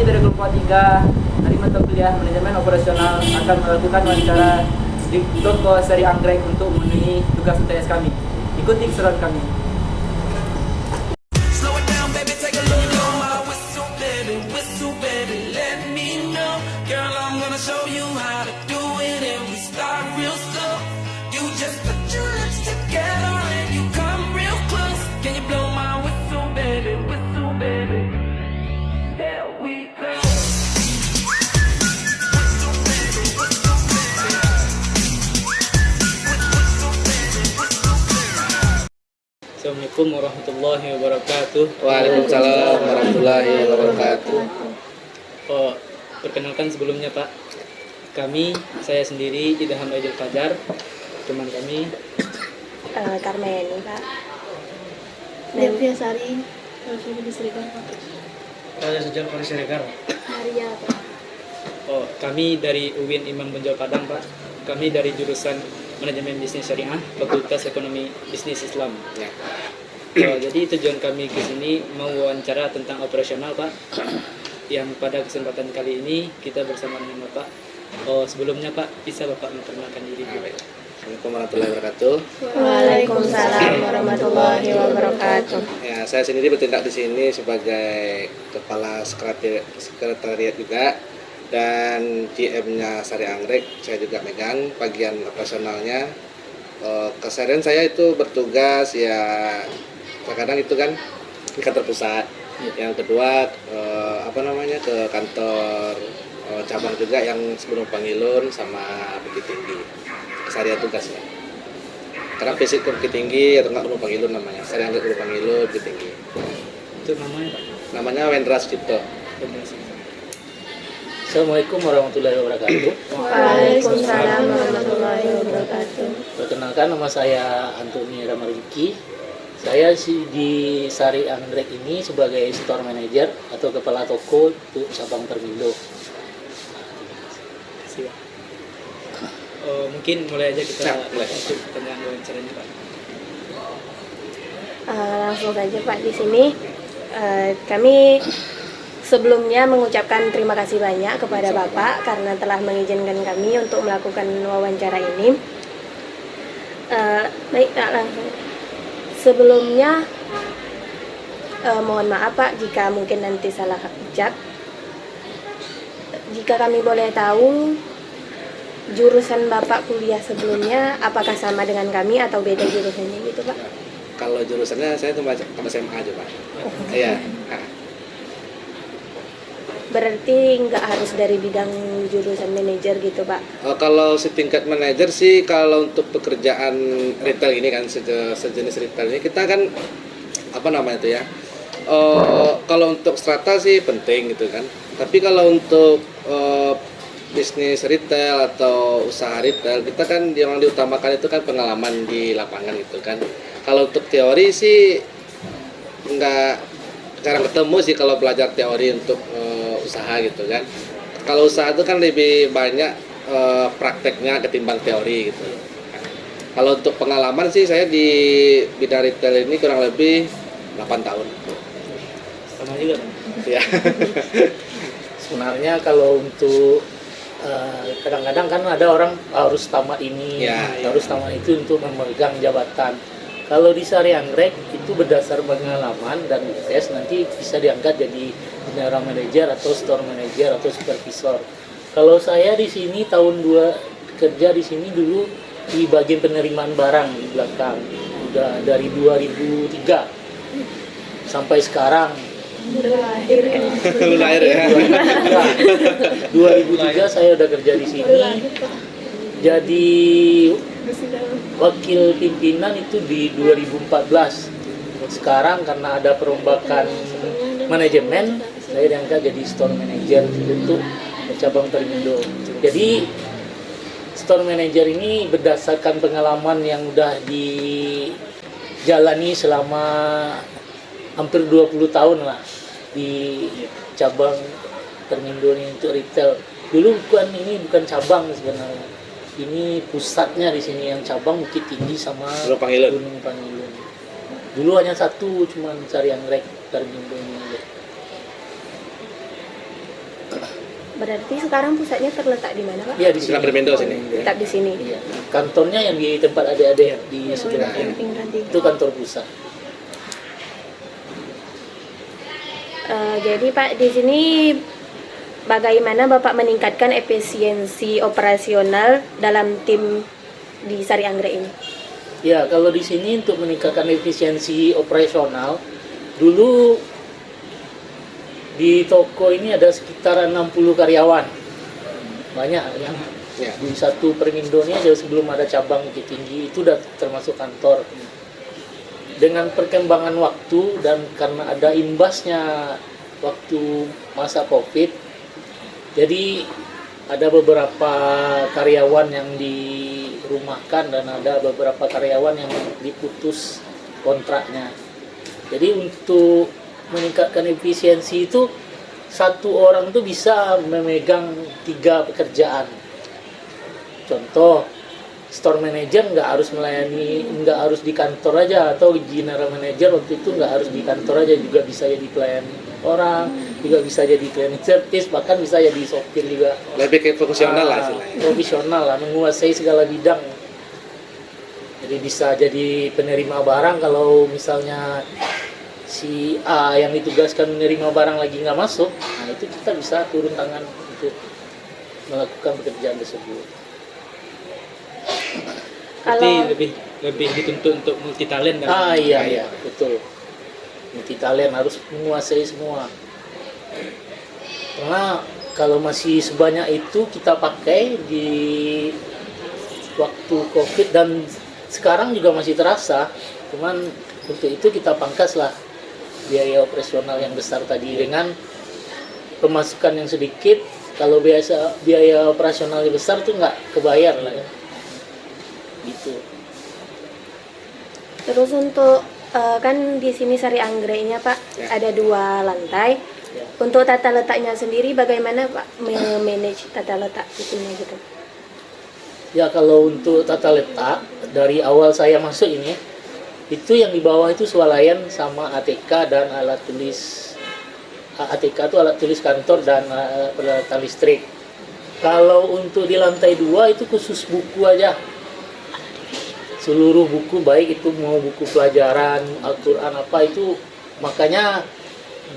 dari kelompok 3 dari mata kuliah manajemen operasional akan melakukan wawancara di toko Sari Anggrek untuk memenuhi tugas UTS kami. Ikuti keseruan kami. Slow it down, baby, take a look. Blow my whistle, baby, let me know. Girl, I'm gonna show you how to do it, and we start real slow. You just put your lips together and you come real close. Can you blow my whistle, baby, whistle, baby? There we go. Assalamualaikum warahmatullahi wabarakatuh. Waalaikumsalam warahmatullahi wabarakatuh. Perkenalkan sebelumnya Pak, saya sendiri Idham Aidil Fajar, teman kami Karmeni Pak. Devia Sari, Rosidi Srigar Pak. Saya Sejak Siregar. Maria Pak. Kami dari UIN Imam Bonjol Padang Pak. Kami dari jurusan Manajemen Bisnis Syariah, Fakultas Ekonomi Bisnis Islam. Ya. Jadi tujuan kami ke sini mau wawancara tentang operasional Pak. Yang pada kesempatan kali ini kita bersama dengan Bapak. Sebelumnya Pak, bisa Bapak memperkenalkan diri dulu. Assalamualaikum warahmatullahi wabarakatuh. Waalaikumsalam warahmatullahi wabarakatuh. Ya, saya sendiri bertindak di sini sebagai kepala sekretariat juga, dan GM-nya Sari Anggrek saya juga megang bagian operasionalnya. Keseharian saya itu bertugas ya terkadang itu kan di kantor pusat. Yang kedua ke kantor cabang juga yang sebelum Pangilun sama Bukit Tinggi. Keseharian tugasnya. Karena fisik ke Bukit Tinggi atau enggak Gunung Pangilun namanya. Sari Anggrek Gunung Pangilun, Bukit Tinggi. Itu namanya Pak. Namanya Wendra Sucipto. Assalamualaikum warahmatullahi wabarakatuh. Waalaikumsalam warahmatullahi wabarakatuh. Perkenalkan, nama saya Antoni Ramariki. Saya di Sari Anggrek ini sebagai store manager atau kepala toko untuk cabang Termindo. Siap. Mungkin mulai aja kita mulai. untuk pertanyaan wawancaranya Pak. Langsung saja Pak, di sini kami sebelumnya mengucapkan terima kasih banyak kepada Bapak karena telah mengizinkan kami untuk melakukan wawancara ini. Langsung. Sebelumnya mohon maaf Pak jika mungkin nanti salah ucap. Jika kami boleh tahu, jurusan Bapak kuliah sebelumnya apakah sama dengan kami atau beda jurusannya gitu Pak? Kalau jurusannya saya tuh ke SMA aja Pak. Iya. Berarti nggak harus dari bidang jurusan manajer gitu Pak? Kalau setingkat manajer sih, kalau untuk pekerjaan retail ini kan sejenis retail ini kita kan kalau untuk strata sih penting gitu kan. Tapi kalau untuk bisnis retail atau usaha retail kita kan yang diutamakan itu kan pengalaman di lapangan gitu kan. Kalau untuk teori sih jarang ketemu sih kalau belajar teori untuk usaha gitu kan. Kalau usaha itu kan lebih banyak prakteknya ketimbang teori gitu. Kalau untuk pengalaman sih saya di bidang retail ini kurang lebih 8 tahun. Sama juga Pak. Ya. Sebenarnya kalau untuk kadang-kadang kan ada orang harus tamat ini, harus tamat itu untuk memegang jabatan. Kalau di Sari Anggrek itu berdasar pengalaman dan tes nanti bisa diangkat jadi general manager atau store manager atau supervisor. Kalau saya di sini kerja di sini dulu di bagian penerimaan barang di belakang. Udah dari 2003 sampai sekarang. Lu lahir ya. 2003 saya udah kerja di sini. Jadi wakil pimpinan itu di 2014. Sekarang karena ada perombakan manajemen, saya diangkat jadi store manager untuk cabang Termindo. Jadi store manager ini berdasarkan pengalaman yang udah dijalani selama hampir 20 tahun lah di cabang Termindo ini untuk retail. Dulu bukan cabang sebenarnya. Ini pusatnya di sini, yang cabang Bukit Tinggi sama Gunung Pangilun. Gunung Pangilun. Dulu hanya satu, cuman Sari Anggrek Termindo ini aja. Berarti sekarang pusatnya terletak di mana, Pak? Iya di sini. Sebelah Permendo sini. Tetap di sini. Iya. Kantornya yang di tempat adik-adik di sebelah ini. Itu kantor pusat. Jadi Pak, di sini bagaimana Bapak meningkatkan efisiensi operasional dalam tim di Sari Anggrek ini? Ya, kalau di sini untuk meningkatkan efisiensi operasional, dulu di toko ini ada sekitar 60 karyawan. Banyak yang Ya. di satu Permindo ini aja sebelum ada cabang Bukit Tinggi itu udah termasuk kantor. Dengan perkembangan waktu dan karena ada imbasnya waktu masa Covid, jadi ada beberapa karyawan yang dirumahkan dan ada beberapa karyawan yang diputus kontraknya. Jadi untuk meningkatkan efisiensi itu satu orang tuh bisa memegang 3 pekerjaan. Contoh, store manager nggak harus di kantor aja, atau general manager waktu itu nggak harus di kantor aja, juga bisa jadi pelayan orang, juga bisa jadi cleaning service, bahkan bisa jadi sopir juga. Lebih ke profesional lah istilahnya. Profesional lah, menguasai segala bidang. Jadi bisa jadi penerima barang kalau misalnya si A yang ditugaskan menerima barang lagi nggak masuk, nah itu kita bisa turun tangan untuk melakukan pekerjaan tersebut. Berarti Kalau- lebih dituntut untuk multi talent dan Iya betul. Multi talent harus menguasai semua. Karena kalau masih sebanyak itu kita pakai di waktu Covid dan sekarang juga masih terasa. Cuman untuk itu kita pangkas lah biaya operasional yang besar tadi dengan pemasukan yang sedikit. Kalau biaya operasional yang besar tuh nggak kebayar lah ya. Gitu. Terus untuk kan di sini Sari Anggreknya Pak Ya. ada 2 lantai. Ya. Untuk tata letaknya sendiri bagaimana Pak manage tata letak itunya gitu? Ya kalau untuk tata letak dari awal saya masuk ini itu yang di bawah itu swalayan sama ATK dan alat tulis. ATK itu alat tulis kantor dan peralatan listrik. Kalau untuk di lantai 2 itu khusus buku aja. Seluruh buku, baik itu mau buku pelajaran, Al-Quran apa itu, makanya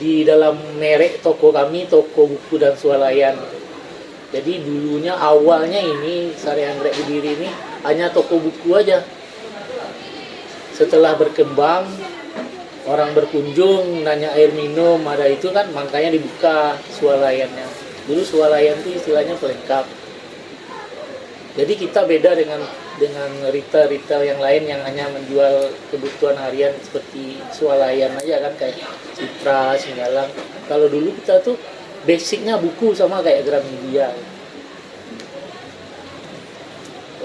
di dalam merek toko kami, toko buku dan swalayan. Jadi dulunya awalnya ini Sari Anggrek berdiri ini hanya toko buku aja. Setelah berkembang, orang berkunjung, nanya air minum, ada itu kan, makanya dibuka swalayannya. Dulu swalayan itu istilahnya pelengkap. Jadi kita beda dengan retail yang lain yang hanya menjual kebutuhan harian seperti swalayan aja kan, kayak Citra, Singgalang. Kalau dulu kita tuh basicnya buku sama kayak Gramedia.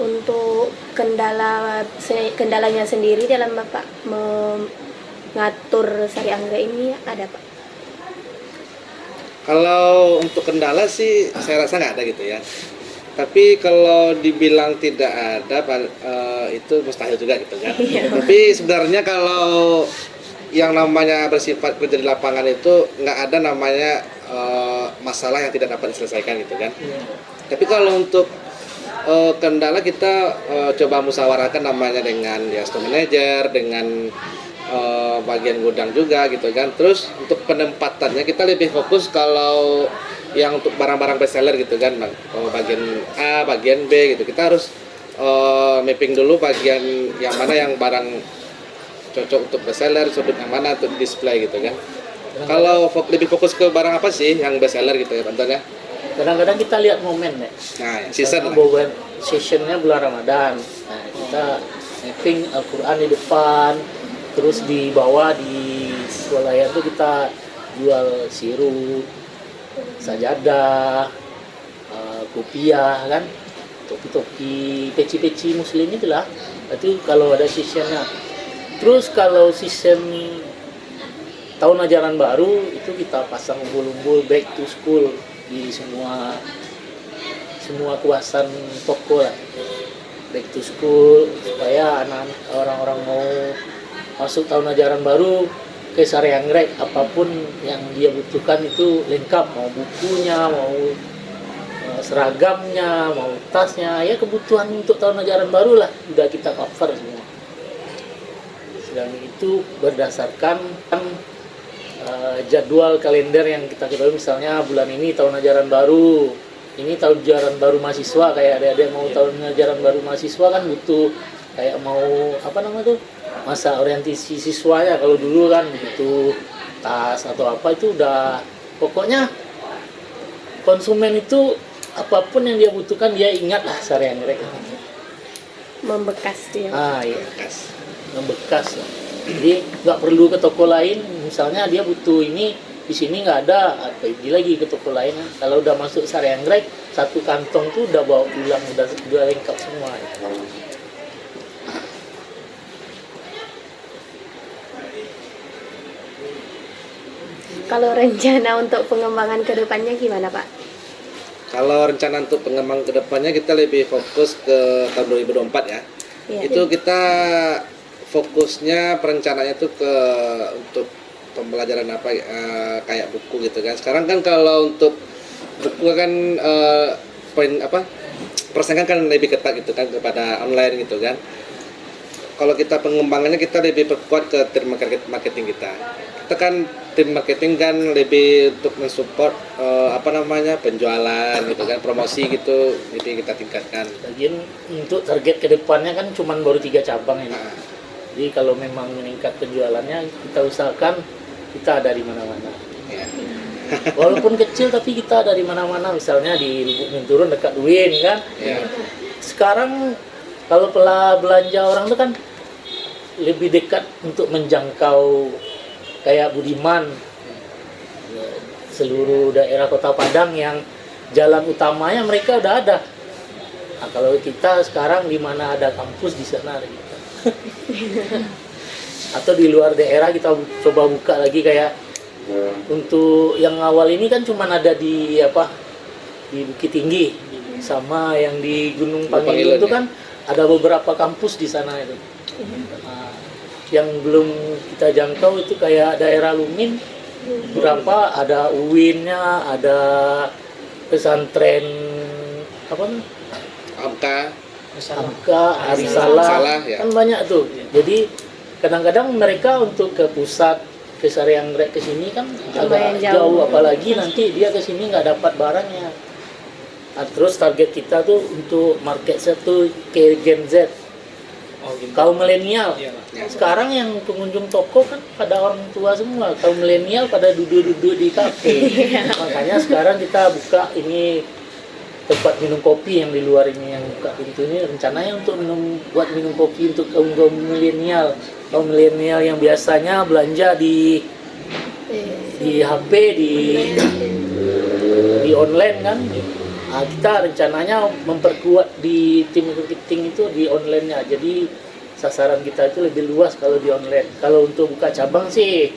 Untuk kendalanya sendiri dalam Bapak mengatur Sari Anggrek ini ada Pak? Kalau untuk kendala sih saya rasa nggak ada gitu ya. Tapi kalau dibilang tidak ada, itu mustahil juga gitu kan. Tapi sebenarnya kalau yang namanya bersifat kerja di lapangan itu nggak ada namanya masalah yang tidak dapat diselesaikan gitu kan. Tapi kalau untuk kendala kita coba musyawarahkan namanya dengan ya store manager, dengan bagian gudang juga gitu kan. Terus untuk penempatannya kita lebih fokus kalau yang untuk barang-barang bestseller gitu kan, bagian A, bagian B gitu. Kita harus mapping dulu bagian yang mana yang barang cocok untuk bestseller, sudut yang mana untuk display gitu kan. Kalau lebih fokus ke barang apa sih yang bestseller gitu ya contohnya. Kadang-kadang kita lihat momen ya. Nah, season lah. Misalnya sessionnya bulan Ramadan. Nah, kita mapping Al-Quran di depan, terus di bawah di swalayan tuh kita jual sirup, sajadah, kopiah kan, topi-topi, peci-peci muslim itulah. Itu kalau ada sessionnya. Terus kalau season tahun ajaran baru itu kita pasang umbul-umbul back to school di semua kawasan toko lah, back to school, supaya anak-anak orang-orang mau masuk tahun ajaran baru ke Sari Anggrek, apapun yang dia butuhkan itu lengkap, mau bukunya, mau seragamnya, mau tasnya, ya kebutuhan untuk tahun ajaran baru lah udah kita cover semua. Sedang itu berdasarkan jadwal kalender yang kita ketahui, misalnya bulan ini tahun ajaran baru, ini tahun ajaran baru mahasiswa, kayak adik-adik mau tahun ajaran baru mahasiswa kan butuh kayak mau apa namanya tuh masa orientasi siswanya, kalau dulu kan butuh tas atau apa itu udah pokoknya konsumen itu apapun yang dia butuhkan dia ingat lah Sari Anggrek. Membekas ya. Iya, membekas lah. Jadi nggak perlu ke toko lain, misalnya dia butuh ini di sini nggak ada, pergi lagi ke toko lain. Kalau udah masuk Sari Anggrek, satu kantong tuh udah bawa pulang, udah lengkap semua. Kalau rencana untuk pengembangan ke depannya gimana Pak? Kalau rencana untuk pengembangan kedepannya kita lebih fokus ke tahun 2024 ya. Iya. Itu kita fokusnya perencanaannya itu ke untuk pembelajaran apa kayak buku gitu kan. Sekarang kan kalau untuk buku kan poin apa persaingan kan lebih ketat gitu kan kepada online gitu kan. Kalau kita pengembangannya kita lebih perkuat ke tim marketing kita. Kita kan tim marketing kan lebih untuk mensupport penjualan gitu kan, promosi gitu, jadi kita tingkatkan. Lagian untuk target kedepannya kan cuman baru 3 cabang ini. Jadi kalau memang meningkat penjualannya kita usahakan kita ada di mana-mana. Ya. Walaupun kecil tapi kita ada di mana-mana, misalnya di Lubuk Minturun dekat Uin kan. Ya. Sekarang kalau belanja orang itu kan lebih dekat untuk menjangkau kayak Budiman, seluruh daerah Kota Padang yang jalan utamanya mereka udah ada. Nah, kalau kita sekarang di mana ada kampus di sana gitu. Atau di luar daerah kita coba buka lagi kayak untuk yang awal ini kan cuma ada di di Bukit Tinggi sama yang di Gunung Pangilun itu kan ada beberapa kampus di sana itu. Nah, yang belum kita jangkau itu kayak daerah Lumin, berapa ada UIN-nya, ada pesantren Amka, Arisalah, ya. kan banyak tuh. Jadi kadang-kadang mereka untuk ke pusat ke Sari Anggrek ke sini kan agak jauh, apalagi nanti dia ke sini nggak dapat barangnya. Nah, terus target kita tuh untuk market satu ke Gen Z. Kaum milenial. Sekarang yang pengunjung toko kan pada orang tua semua, kaum milenial pada duduk-duduk di kafe. Makanya sekarang kita buka ini tempat minum kopi yang di luar ini, yang buka pintu ini rencananya untuk buat minum kopi untuk kaum milenial. Kaum milenial yang biasanya belanja di HP, di online kan. Nah, kita rencananya memperkuat di tim marketing itu di online-nya. Jadi sasaran kita itu lebih luas kalau di online. Kalau untuk buka cabang sih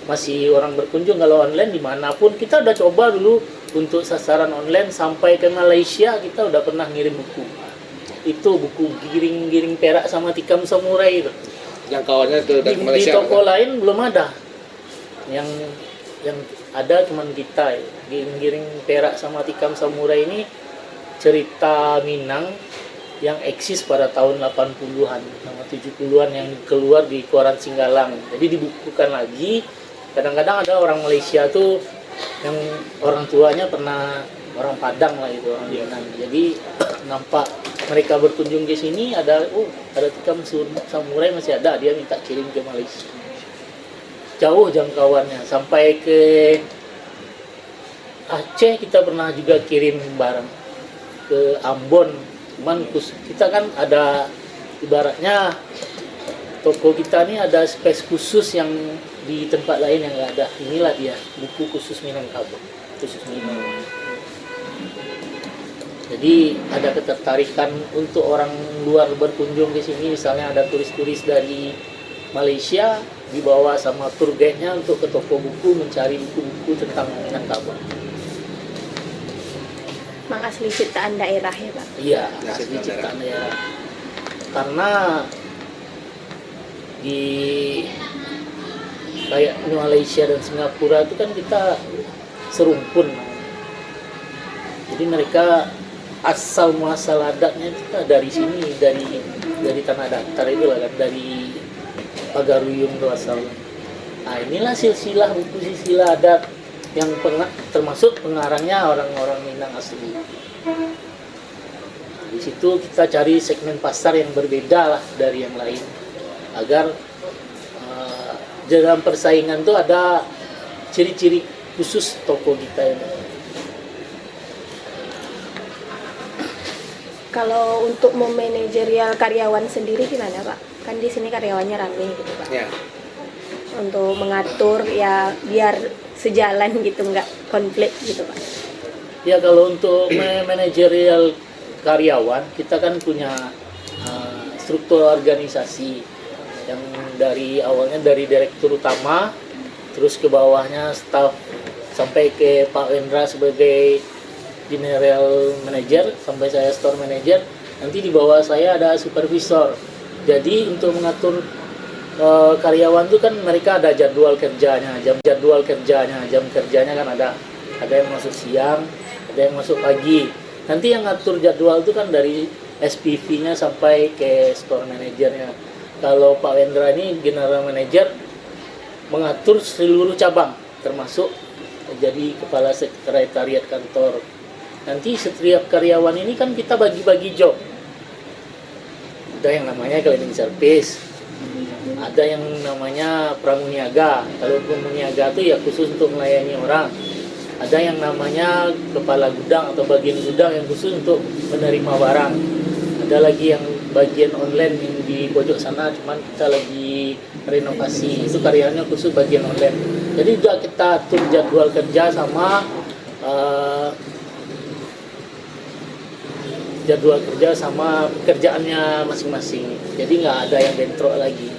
masih orang berkunjung. Kalau online dimanapun kita udah coba dulu untuk sasaran online sampai ke Malaysia kita udah pernah ngirim buku. Itu buku giring perak sama tikam samurai itu. Jangkauannya itu dari Malaysia. Di toko lain belum ada. Yang ada cuman kita ya. Giring perak sama tikam samurai ini cerita Minang yang eksis pada tahun 80-an sama 70-an yang keluar di koran Singgalang. Jadi dibukukan lagi. Kadang-kadang ada orang Malaysia tuh yang orang tuanya pernah orang Padang lah itu, orang Minang. Jadi nampak mereka berkunjung ke sini ada tikam samurai masih ada, dia minta kirim ke Malaysia. Jauh jangkauannya sampai ke Aceh kita pernah juga kirim barang ke Ambon. Cuman kita kan ada ibaratnya toko kita ini ada space khusus yang di tempat lain yang nggak ada. Inilah dia buku khusus Minangkabau, khusus Minang. Jadi ada ketertarikan untuk orang luar berkunjung ke sini, misalnya ada turis-turis dari Malaysia dibawa sama tour guide-nya untuk ke toko buku mencari buku-buku tentang Minangkabau. Memang asli ciptaan daerah ya Pak? Iya, asli ciptaan daerah. Karena di kayak Malaysia dan Singapura itu kan kita serumpun. Jadi mereka asal muasal adatnya itu kan dari sini, dari tanah datar itu lah kan, dari Pagaruyung itu asalnya. Nah inilah silsilah buku silsilah adat yang termasuk pengarangnya orang-orang Minang asli. Di situ kita cari segmen pasar yang berbeda lah dari yang lain, agar dalam persaingan tuh ada ciri-ciri khusus toko kita ini. Kalau untuk memanajerial karyawan sendiri gimana Pak? Kan di sini karyawannya rame gitu Pak. Ya. Untuk mengatur ya biar sejalan gitu, nggak konflik gitu Pak. Ya kalau untuk manajerial karyawan kita kan punya struktur organisasi yang dari awalnya dari direktur utama, terus ke bawahnya staf sampai ke Pak Wendra sebagai general manager, sampai saya store manager. Nanti di bawah saya ada supervisor. Jadi untuk mengatur karyawan itu kan mereka ada jadwal kerjanya, jam kerjanya kan ada yang masuk siang, ada yang masuk pagi. Nanti yang ngatur jadwal itu kan dari SPV-nya sampai ke store manajernya. Kalau Pak Wendra ini general manager mengatur seluruh cabang, termasuk jadi kepala sekretariat kantor. Nanti setiap karyawan ini kan kita bagi-bagi job. Ada yang namanya cleaning service, ada yang namanya pramuniaga. Kalau pramuniaga itu ya khusus untuk melayani orang. Ada yang namanya kepala gudang atau bagian gudang yang khusus untuk menerima barang. Ada lagi yang bagian online yang di pojok sana, cuman kita lagi renovasi, itu karyawannya khusus bagian online. Jadi sudah kita atur jadwal kerja sama pekerjaannya masing-masing. Jadi nggak ada yang bentrok lagi.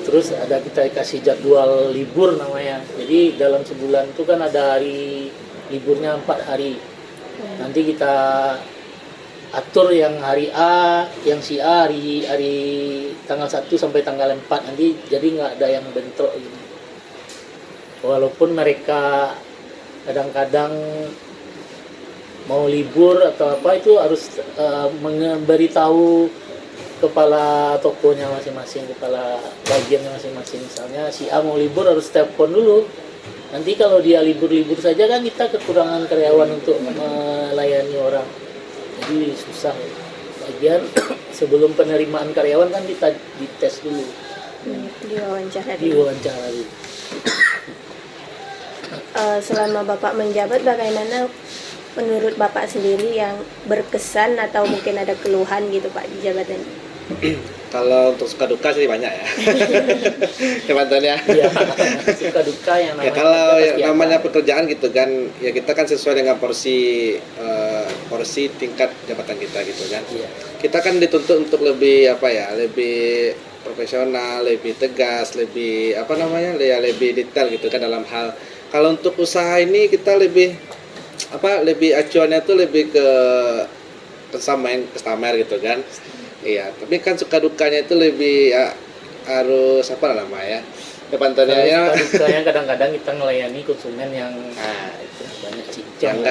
Terus ada kita kasih jadwal libur namanya. Jadi dalam sebulan itu kan ada hari liburnya 4 hari. Nanti kita atur yang hari A, yang si A hari tanggal 1 sampai tanggal 4 nanti, jadi nggak ada yang bentrok gitu. Walaupun mereka kadang-kadang mau libur atau apa itu harus memberitahu kepala tokonya masing-masing, kepala bagiannya masing-masing. Misalnya si A mau libur harus telepon dulu. Nanti kalau dia libur-libur saja kan kita kekurangan karyawan untuk melayani orang. Jadi susah. Bagian sebelum penerimaan karyawan kan kita dites dulu. Diwawancara. Diwawancara. Selama Bapak menjabat, bagaimana menurut Bapak sendiri yang berkesan atau mungkin ada keluhan gitu Pak di jabatan? Kalau untuk suka duka sih banyak ya. Teman-teman ya. Iya, suka duka yang namanya. Ya kalau pasti namanya ada. pekerjaan gitu kan, ya kita kan sesuai dengan porsi tingkat jabatan kita gitu kan. Iya. Kita kan dituntut untuk lebih lebih profesional, lebih tegas, lebih lebih detail gitu kan dalam hal. Kalau untuk usaha ini kita lebih acuannya tuh lebih ke customer gitu kan. Iya, tapi kan suka dukanya itu lebih harus depannya ya. Dukanya kadang-kadang kita melayani konsumen yang itu banyak cincang.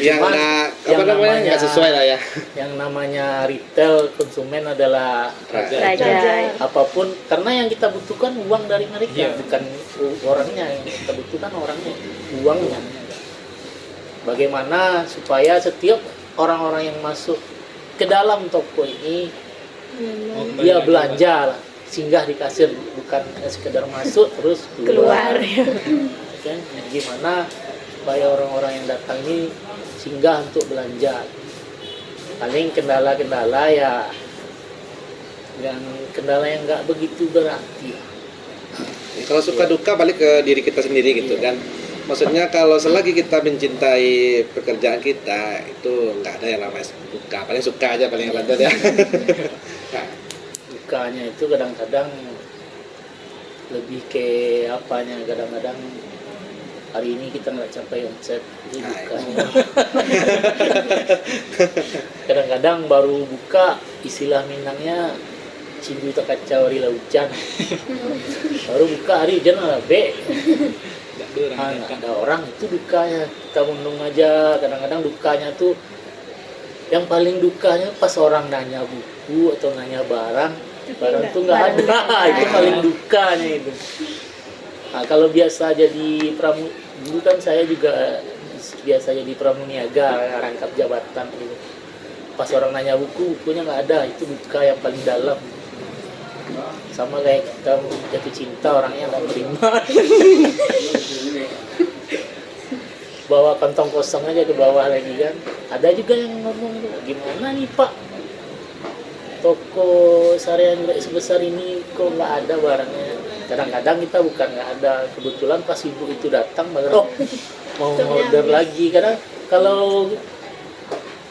Yang nggak sesuai lah ya. Yang namanya retail konsumen adalah Raja. apapun, karena yang kita butuhkan uang dari mereka, Iya. bukan orangnya. Yang kita butuhkan orangnya, uangnya. Bagaimana supaya setiap orang-orang yang masuk ke dalam toko ini dia belanja lah, singgah di kasir, bukan sekedar masuk terus keluar. Kan? Gimana supaya orang-orang yang datang ini singgah untuk belanja. Paling kendala-kendala ya kendala yang nggak begitu berarti. Kalau suka duka balik ke diri kita sendiri gitu kan. Maksudnya kalau selagi kita mencintai pekerjaan kita, itu nggak ada yang namanya duka, paling suka aja paling lanjut ya. Dukanya itu kadang-kadang lebih ke apanya, kadang-kadang hari ini kita nggak capai omset, itu dukanya. Kadang-kadang baru buka, istilah Minangnya cindu tak kacau hari hujan. Baru buka hari hujan lah be. nggak ada orang, itu dukanya. Kita untung aja, kadang-kadang dukanya tuh, yang paling dukanya pas orang nanya buku atau nanya barang tuh nggak ada. Itu paling dukanya itu. Nah, kalau biasa jadi dulu kan saya juga biasa jadi pramuniaga, rangkap jabatan gitu. Pas orang nanya bukunya nggak ada, itu duka yang paling dalam. Sama kayak kita jatuh cinta, orangnya nggak terima. Bawa kantong kosong aja ke bawah lagi kan. Ada juga yang ngomong, gimana nih Pak, toko Sari Anggrek sebesar ini kok nggak ada barangnya. Kadang-kadang kita bukan nggak ada, kebetulan pas ibu itu datang baru mau order lagi. Karena kalau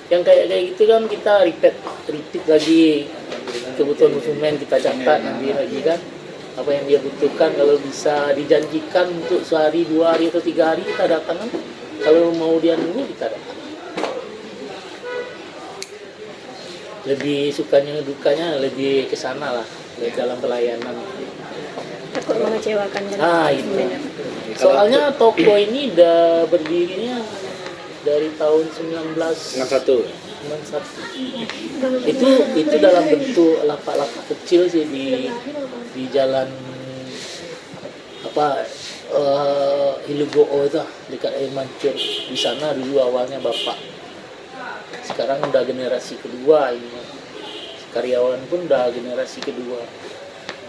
yang kayak gitu kan kita repeat lagi kebutuhan konsumen, kita catat nanti lagi kan apa yang dia butuhkan. Kalau bisa dijanjikan untuk sehari, 2 hari atau 3 hari kita datang kan. Kalau mau dia nunggu kita datang. Lebih sukanya dukanya lebih ke sana lah, dalam pelayanan. Takut mengecewakan kan. Itu. Soalnya toko ini udah berdirinya dari tahun 61. 91. Itu dalam bentuk lapak-lapak kecil sih di jalan Hilugoo itu dekat air mancur. Di sana dulu awalnya bapak. Sekarang udah generasi kedua ini. Karyawan pun udah generasi kedua.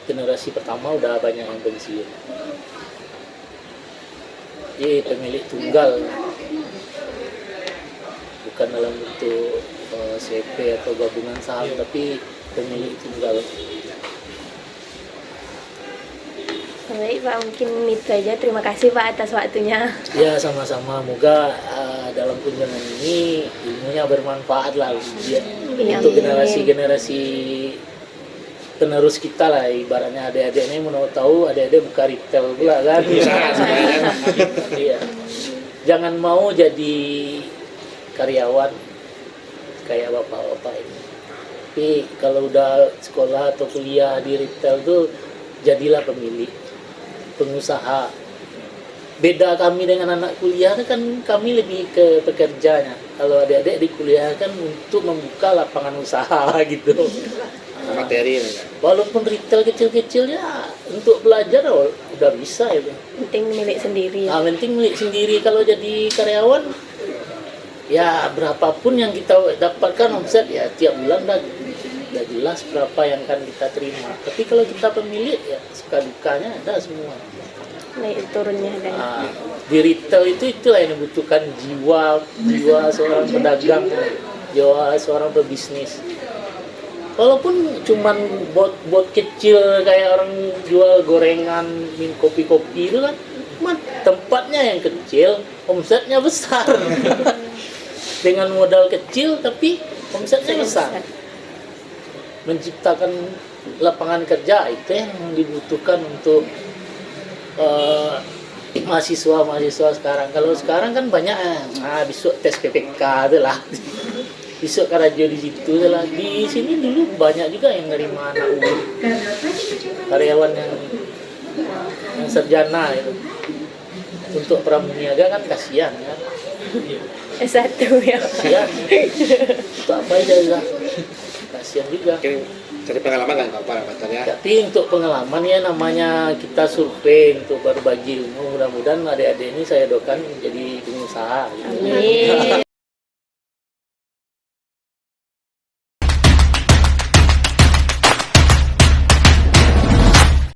Generasi pertama udah banyak yang pensiun. Jadi pemilik tunggal, bukan dalam bentuk CP atau gabungan saham, tapi pemilik tunggal. Baik Pak, mungkin itu aja. Terima kasih Pak atas waktunya. Ya sama-sama, moga dalam kunjungan ini ilmunya bermanfaat lah ya, untuk generasi penerus kita lah, ibaratnya adik-adik ini mau tahu, adik-adik buka retail pula kan. Iya. Jangan mau jadi karyawan kayak bapak-bapak ini. Tapi kalau udah sekolah atau kuliah di retail tuh jadilah pemilik, pengusaha. Beda kami dengan anak kuliah kan kami lebih ke pekerjanya. Kalau adik-adik di kuliah kan untuk membuka lapangan usaha gitu. Materi. Walaupun retail kecil-kecil ya untuk belajar udah bisa itu. Penting milik sendiri. Nah, penting milik sendiri. Kalau jadi karyawan ya berapapun yang kita dapatkan omset ya tiap bulan udah jelas berapa yang akan kita terima. Tapi kalau kita pemilik ya suka dukanya ada semua. Naik turunnya ada. Nah, di retail itulah yang dibutuhkan jiwa seorang pedagang, jiwa seorang pebisnis. Walaupun cuman bot kecil kayak orang jual gorengan, minum kopi-kopi itu kan, tempatnya yang kecil, omsetnya besar. Dengan modal kecil tapi omsetnya besar. Menciptakan lapangan kerja itu yang dibutuhkan untuk mahasiswa sekarang. Kalau sekarang kan banyak besok tes PPK itu lah. Besok karajo di situ lah. Di sini dulu banyak juga yang nerima anak UIN, karyawan yang sarjana itu. Untuk pramuniaga kan kasihan kan. S1 ya. Kasihan. Untuk apa aja lah. Kasihan juga. Cari pengalaman kan Pak ya. Tapi untuk pengalaman ya namanya kita survei untuk berbagi ilmu. Mudah-mudahan adik-adik ini saya doakan jadi pengusaha. Gitu. Amin.